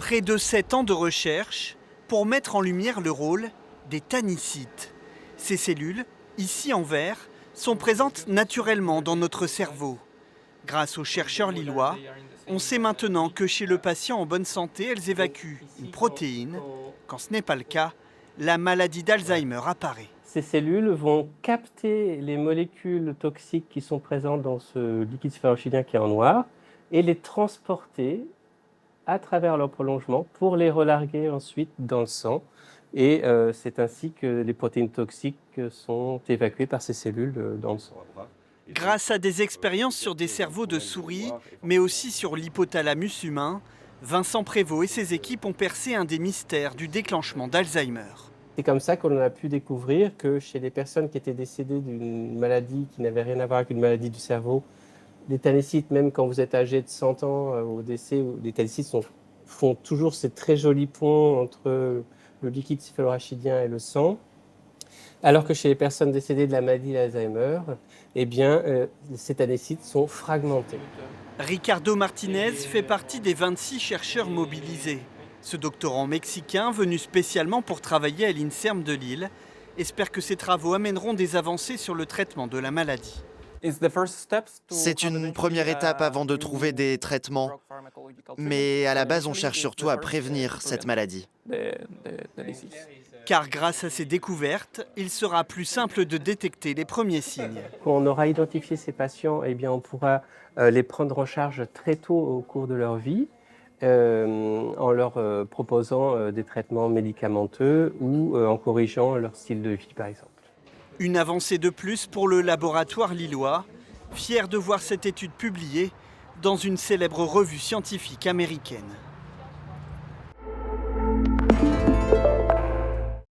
Près de 7 ans de recherche pour mettre en lumière le rôle des tannicytes. Ces cellules, ici en vert, sont présentes naturellement dans notre cerveau. Grâce aux chercheurs lillois, on sait maintenant que chez le patient en bonne santé, elles évacuent une protéine. Quand ce n'est pas le cas, la maladie d'Alzheimer apparaît. Ces cellules vont capter les molécules toxiques qui sont présentes dans ce liquide céphalorachidien qui est en noir et les transporter à travers leur prolongement pour les relarguer ensuite dans le sang. Et c'est ainsi que les protéines toxiques sont évacuées par ces cellules dans le sang. Grâce à des expériences sur des cerveaux de souris, mais aussi sur l'hypothalamus humain, Vincent Prévost et ses équipes ont percé un des mystères du déclenchement d'Alzheimer. C'est comme ça qu'on a pu découvrir que chez les personnes qui étaient décédées d'une maladie qui n'avait rien à voir avec une maladie du cerveau, les tannicytes, même quand vous êtes âgé de 100 ans au décès, les tannicytes font toujours ces très jolis ponts entre le liquide céphalorachidien et le sang. Alors que chez les personnes décédées de la maladie d'Alzheimer, eh bien, ces tannicytes sont fragmentés. Ricardo Martinez fait partie des 26 chercheurs mobilisés. Ce doctorant mexicain, venu spécialement pour travailler à l'INSERM de Lille, espère que ses travaux amèneront des avancées sur le traitement de la maladie. C'est une première étape avant de trouver des traitements. Mais à la base, on cherche surtout à prévenir cette maladie. Car grâce à ces découvertes, il sera plus simple de détecter les premiers signes. Quand on aura identifié ces patients, eh bien, on pourra les prendre en charge très tôt au cours de leur vie, en leur proposant des traitements médicamenteux ou en corrigeant leur style de vie, par exemple. Une avancée de plus pour le laboratoire lillois, fier de voir cette étude publiée dans une célèbre revue scientifique américaine.